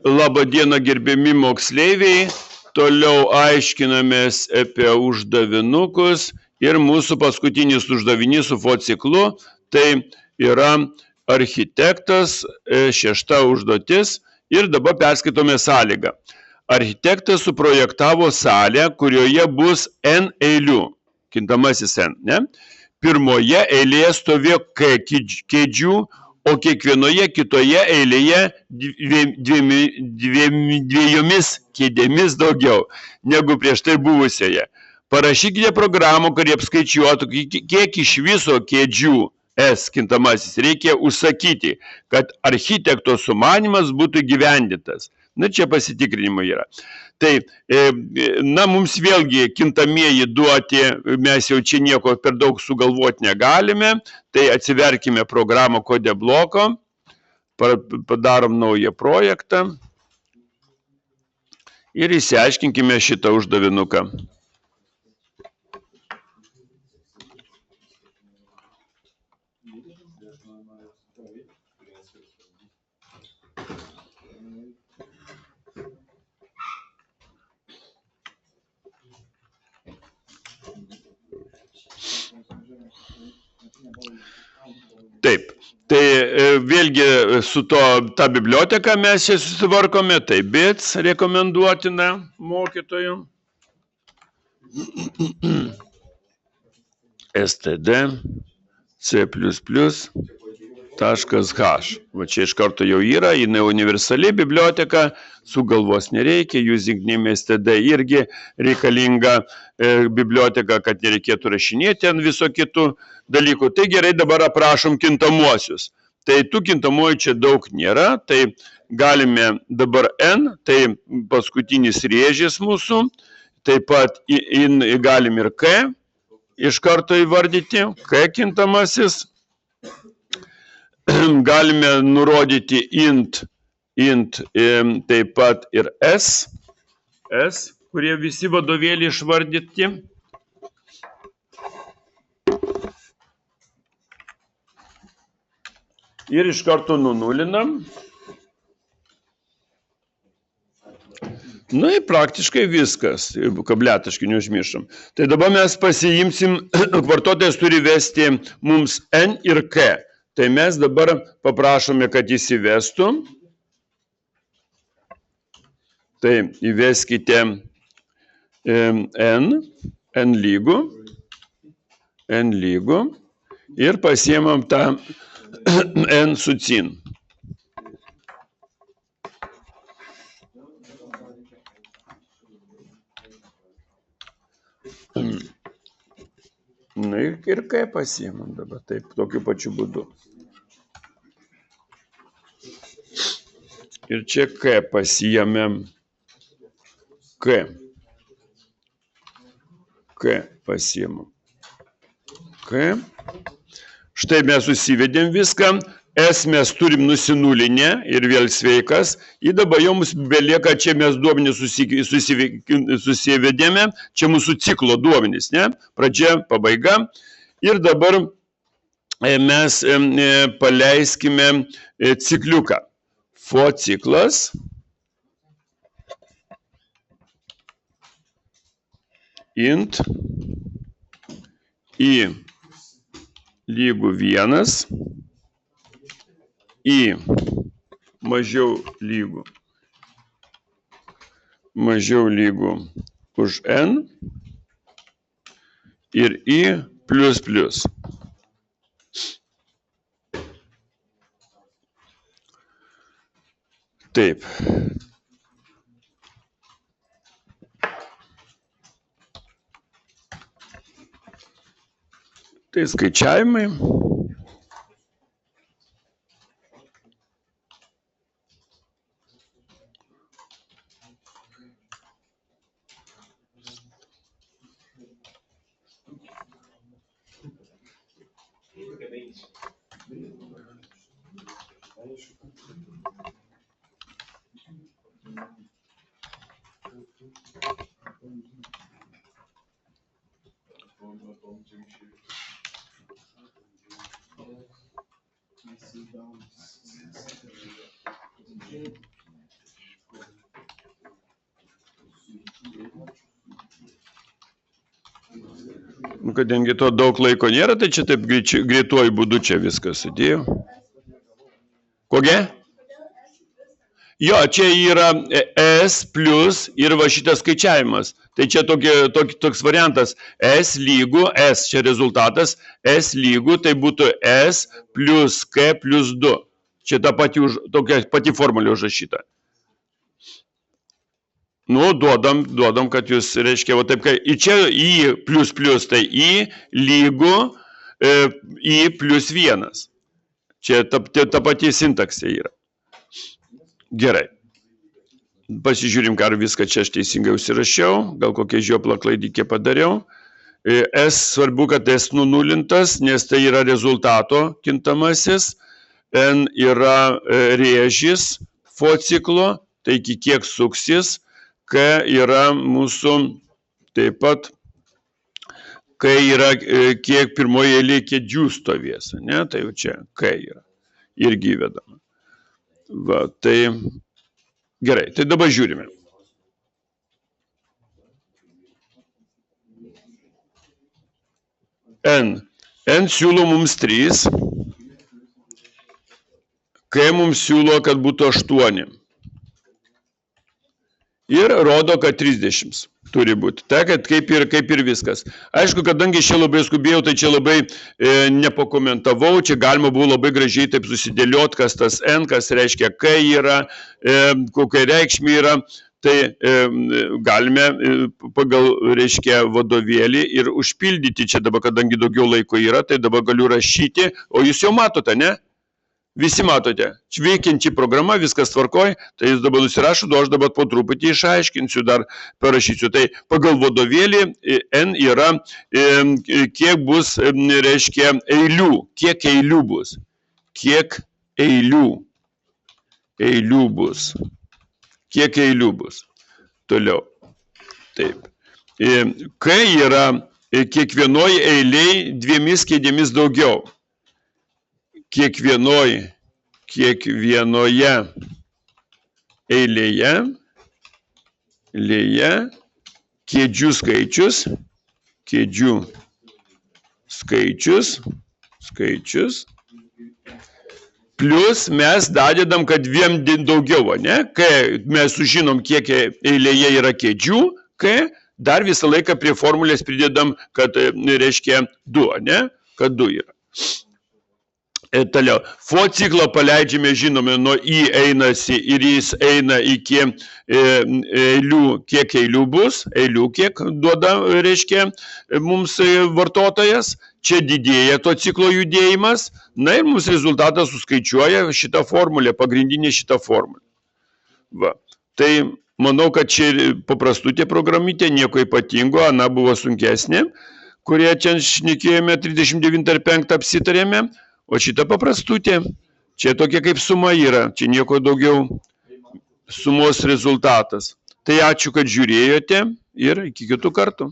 Labadiena, gerbiami moksleiviai. Toliau aiškinamės apie uždavinukus ir mūsų paskutinis uždavinys su ciklu tai yra architektas, 6 užduotis ir dabar perskaitome sąlygą. Architektas suprojektavo salę, kurioje bus N eilių, kintamasis N, ne? Pirmoje eilėje stovėjo K kėdžių, o kiekvienoje kitoje eilėje dviejomis kėdėmis daugiau negu prieš tai buvusioje. Parašykite programą, kuri apskaičiuotų, kiek iš viso kėdžių S kintamasis reikia užsakyti, kad architekto sumanymas būtų įgyvendintas. Na, čia pasitikrinimo yra. Tai, mums vėlgi kintamieji duoti, mes jau čia nieko per daug sugalvoti negalime, tai atsiverkime programą kode bloko, padarom naują projektą ir išsiaiškinkime šitą uždavinuką. Taip, tai vėlgi su ta biblioteka mes čia susitvarkome, tai BITS rekomenduotina mokytojų. std c++.h. Va čia iš karto jau yra, jinai universali biblioteka, sugalvos nereikia, using name std irgi reikalinga biblioteka, kad nereikėtų rašinėti ant viso kitų dalykų. Tai gerai, dabar aprašom kintamuosius. Tai tų kintamuojų čia daug nėra, tai galime dabar N, tai paskutinis rėžis mūsų, taip pat galim ir K iš karto įvardyti, K kintamasis. Galime nurodyti int, taip pat ir S, kurie visi vadovėliai išvardyti. Ir iš karto nunulinam. Na ir praktiškai viskas, kabletaškį neužmiršom. Tai dabar mes pasiimsim, vartotojas turi vesti mums N ir K. Tai mes dabar paprašome, kad jis įvestų. Tai įveskite N lygų ir pasiemam tą N su cin. Na ir K pasiemam dabar, taip, tokiu pačiu būdu. Ir čia K pasiemėm. K pasiemam. K. Štai mes susivedėm viską. S mes turim nusinulinę ir vėl sveikas. Ir dabar jau mums belieka, čia mes duomenys susivedėme. Čia mūsų ciklo duomenys, ne? Pradžia, pabaiga. Ir dabar mes paleiskime cikliuką. For ciklas int I lygų 1 I mažiau lygų už N ir I plus plus. Taip. Tai skaičiavimai. Kadangi to daug laiko nėra, tai čia taip greituoju būdu čia viską sudėjau. Kokia? Jo, čia yra S plus ir va šitas skaičiavimas. Tai čia toks variantas. S lygu, S čia rezultatas, S lygu, tai būtų S plus K plus 2. Čia ta pati formulė užrašyta. Nu, duodam, kad jūs, reiškia, va taip, kad čia I plus plus, tai I lygu I plus 1. Čia ta pati sintaksė yra. Gerai. Pasižiūrim, ar viską čia aš teisingai užsirašiau, gal kokią žioplą klaidikį padariau. S svarbu, kad S nunulintas, nes tai yra rezultato kintamasis. N yra rėžis fo ciklo, tai iki kiek suksis. K yra mūsų taip pat, K yra kiek pirmoje eilėje kėdžių stovės, ne? Tai jau čia K yra irgi įvedama. Va, tai gerai, tai dabar žiūrime. N siūlo mums 3, K mums siūlo, kad būtų 8. Ir rodo, kad 30 turi būti. Tai, kad kaip ir viskas. Aišku, kadangi čia labai skubėjau, tai čia labai nepakomentavau, čia galima buvo labai gražiai taip susidėlioti, kas tas N, kas reiškia K yra, kokia reikšmė yra. Tai galime pagal, reiškia, vadovėlį ir užpildyti čia dabar, kadangi daugiau laiko yra, tai dabar galiu rašyti, o jūs jau matote, ne? Visi matote, veikianti programa, viskas tvarkoj, tai jūs dabar nusirašot, o aš dabar po truputį išaiškinsiu, dar parašysiu. Tai pagal vadovėlį N yra, kiek bus, reiškia, eilių. Kiek eilių bus? Kiek eilių bus? Kiek eilių bus? Toliau. Taip. K yra kiekvienoje eilėje 2 kėdėmis daugiau. Kiekvienoje eilėje kėdžių skaičius, plus mes dadedam, kad 2 daugiau, ne? Kai mes sužinom, kiek eilėje yra kėdžių, kai dar visą laiką prie formulės pridedam, kad reiškia 2, ne? Kad 2 yra. Toliau. Fo ciklą paleidžiame, žinome, nuo I einasi ir jis eina iki eilių, kiek eilių bus, eilių kiek duoda, reiškia, mums vartotojas. Čia didėja to ciklo judėjimas, na ir mums rezultatas suskaičiuoja šitą formulę, pagrindinė šitą formulę. Va. Tai manau, kad čia paprastutė programytė, nieko ypatingo, ana buvo sunkesnė, kurie čia šnekėjome 39 ir 5 apsitarėme. O šita paprastutė, čia tokia kaip suma yra, čia nieko daugiau sumos rezultatas. Tai ačiū, kad žiūrėjote ir iki kitų kartų.